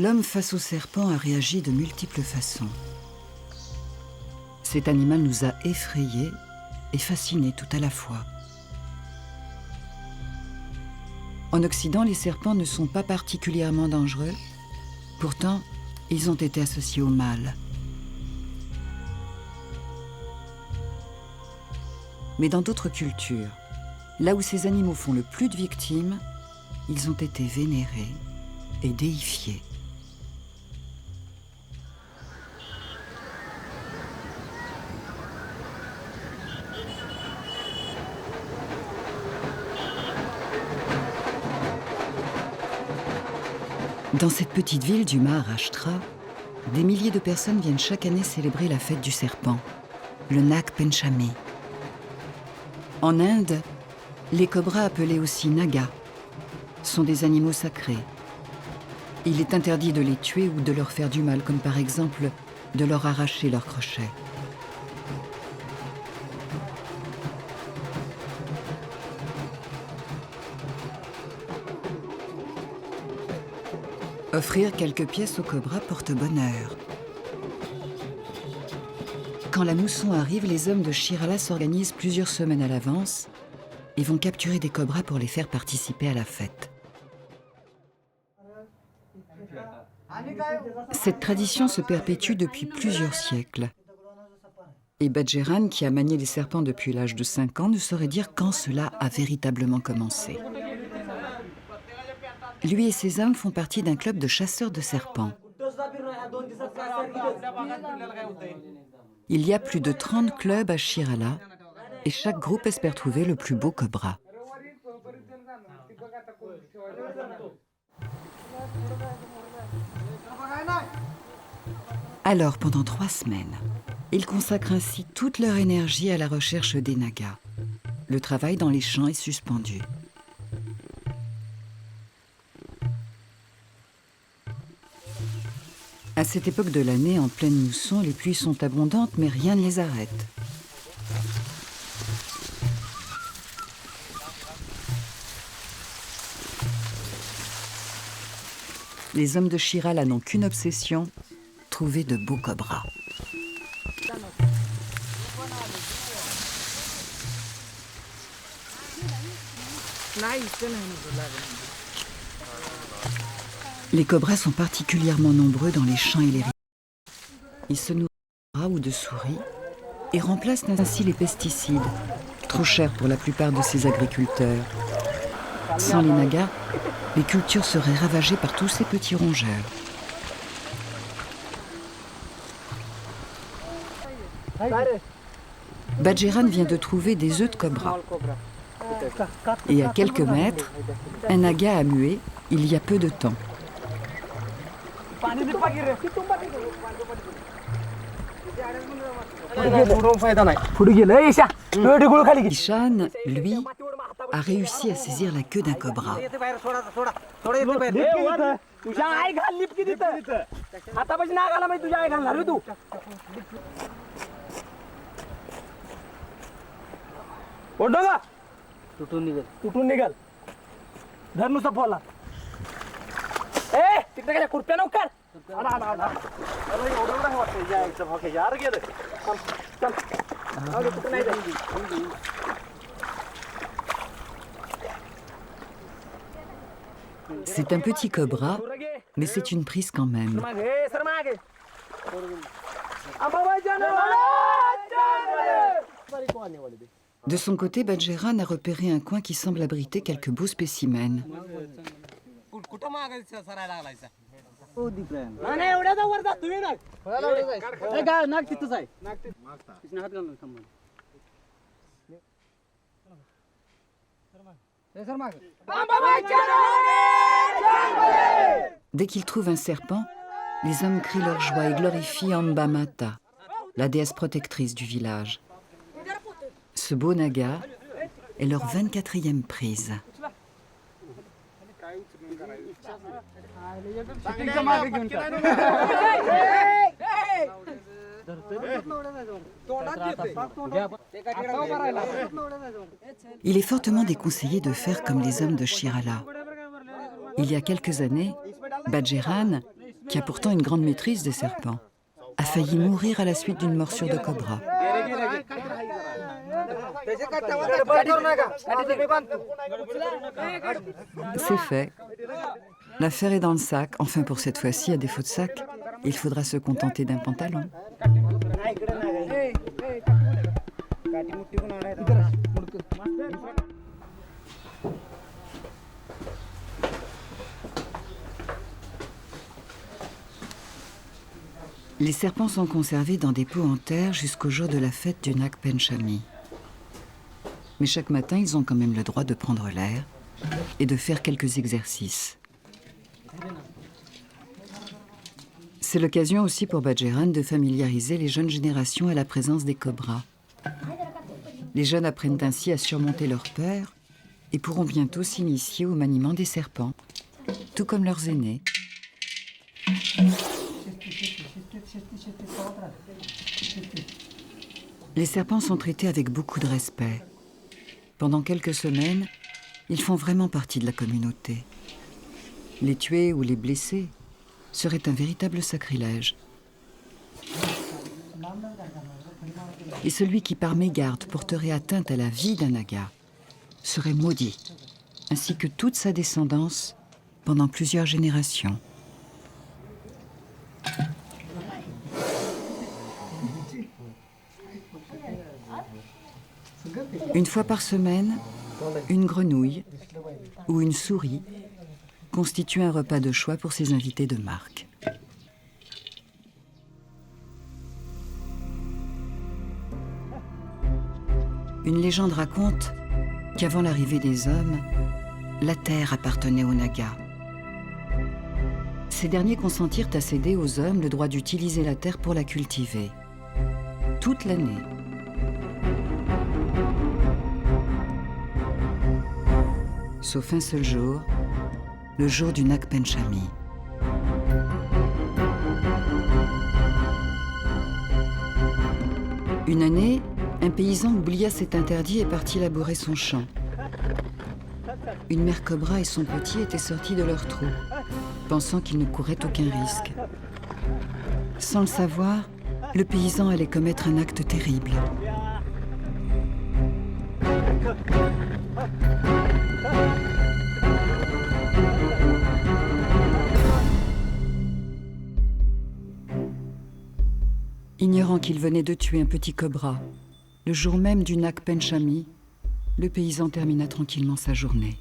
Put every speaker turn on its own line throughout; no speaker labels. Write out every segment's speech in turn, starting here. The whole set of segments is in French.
L'homme face au serpent a réagi de multiples façons. Cet animal nous a effrayés et fascinés tout à la fois. En Occident, les serpents ne sont pas particulièrement dangereux. Pourtant, ils ont été associés au mal. Mais dans d'autres cultures, là où ces animaux font le plus de victimes, ils ont été vénérés et déifiés. Dans cette petite ville du Maharashtra, des milliers de personnes viennent chaque année célébrer la fête du serpent, le Nag Panchami. En Inde, les cobras, appelés aussi nagas, sont des animaux sacrés. Il est interdit de les tuer ou de leur faire du mal, comme par exemple de leur arracher leurs crochets. Offrir quelques pièces au cobra porte bonheur. Quand la mousson arrive, les hommes de Shirala s'organisent plusieurs semaines à l'avance et vont capturer des cobras pour les faire participer à la fête. Cette tradition se perpétue depuis plusieurs siècles. Et Badgeran, qui a manié les serpents depuis l'âge de 5 ans, ne saurait dire quand cela a véritablement commencé. Lui et ses hommes font partie d'un club de chasseurs de serpents. Il y a plus de 30 clubs à Shirala et chaque groupe espère trouver le plus beau cobra. Alors, pendant 3 semaines, ils consacrent ainsi toute leur énergie à la recherche des nagas. Le travail dans les champs est suspendu. À cette époque de l'année, en pleine mousson, les pluies sont abondantes, mais rien ne les arrête. Les hommes de Shirala n'ont qu'une obsession, trouver de beaux cobras. Les cobras sont particulièrement nombreux dans les champs et les rivières. Ils se nourrissent de rats ou de souris et remplacent ainsi les pesticides, trop chers pour la plupart de ces agriculteurs. Sans les nagas, les cultures seraient ravagées par tous ces petits rongeurs. Badgeran vient de trouver des œufs de cobra. Et à quelques mètres, un naga a mué il y a peu de temps. Ishan, lui, a réussi à saisir la queue d'un cobra. C'est un petit cobra, mais c'est une prise quand même. De son côté, Badgeran a repéré un coin qui semble abriter quelques beaux spécimens. Dès qu'ils trouvent un serpent, les hommes crient leur joie et glorifient Amba Mata, la déesse protectrice du village. Ce beau naga est leur 24e prise. Il est fortement déconseillé de faire comme les hommes de Shirala. Il y a quelques années, Badgeran qui a pourtant une grande maîtrise des serpents, a failli mourir à la suite d'une morsure de cobra. C'est fait. L'affaire est dans le sac. Enfin, pour cette fois-ci, à défaut de sac, il faudra se contenter d'un pantalon. Les serpents sont conservés dans des pots en terre jusqu'au jour de la fête du Nag Panchami. Mais chaque matin, ils ont quand même le droit de prendre l'air et de faire quelques exercices. C'est l'occasion aussi pour Badgeran de familiariser les jeunes générations à la présence des cobras. Les jeunes apprennent ainsi à surmonter leur peur et pourront bientôt s'initier au maniement des serpents, tout comme leurs aînés. Les serpents sont traités avec beaucoup de respect. Pendant quelques semaines, ils font vraiment partie de la communauté. Les tuer ou les blesser serait un véritable sacrilège. Et celui qui par mégarde porterait atteinte à la vie d'un naga serait maudit, ainsi que toute sa descendance pendant plusieurs générations. Une fois par semaine, une grenouille ou une souris constitue un repas de choix pour ses invités de marque. Une légende raconte qu'avant l'arrivée des hommes, la terre appartenait aux Nagas. Ces derniers consentirent à céder aux hommes le droit d'utiliser la terre pour la cultiver, toute l'année. Sauf un seul jour, le jour du Nag Panchami. Une année, un paysan oublia cet interdit et partit labourer son champ. Une mère cobra et son petit étaient sortis de leur trou, pensant qu'ils ne couraient aucun risque. Sans le savoir, le paysan allait commettre un acte terrible. Ignorant qu'il venait de tuer un petit cobra, le jour même du Nag Panchami, le paysan termina tranquillement sa journée.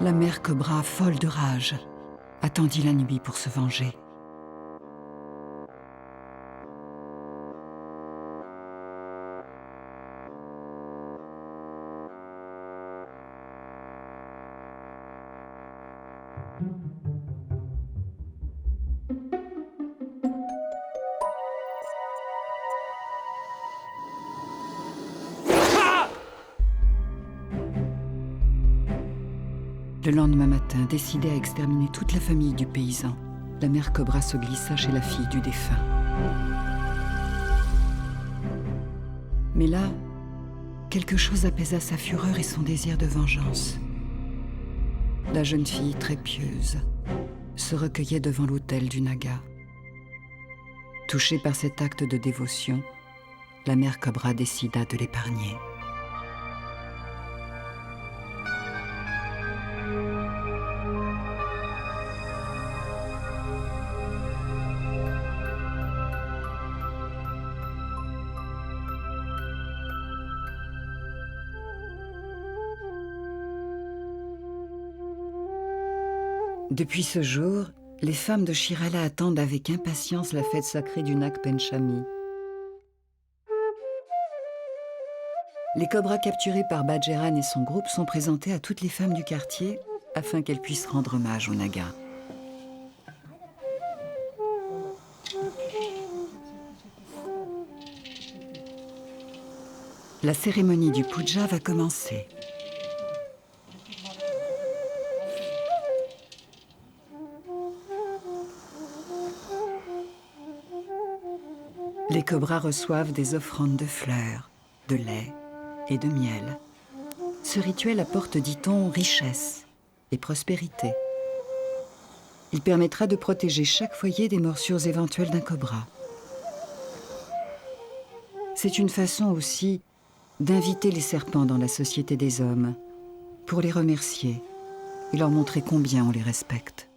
La mère cobra, folle de rage, attendit la nuit pour se venger. Le lendemain matin, décidée à exterminer toute la famille du paysan, la mère cobra se glissa chez la fille du défunt. Mais là, quelque chose apaisa sa fureur et son désir de vengeance. La jeune fille, très pieuse, se recueillait devant l'autel du Naga. Touchée par cet acte de dévotion, la mère cobra décida de l'épargner. Depuis ce jour, les femmes de Shirala attendent avec impatience la fête sacrée du Nag Panchami. Les cobras capturés par Badgeran et son groupe sont présentés à toutes les femmes du quartier afin qu'elles puissent rendre hommage au Naga. La cérémonie du puja va commencer. Les cobras reçoivent des offrandes de fleurs, de lait et de miel. Ce rituel apporte, dit-on, richesse et prospérité. Il permettra de protéger chaque foyer des morsures éventuelles d'un cobra. C'est une façon aussi d'inviter les serpents dans la société des hommes, pour les remercier et leur montrer combien on les respecte.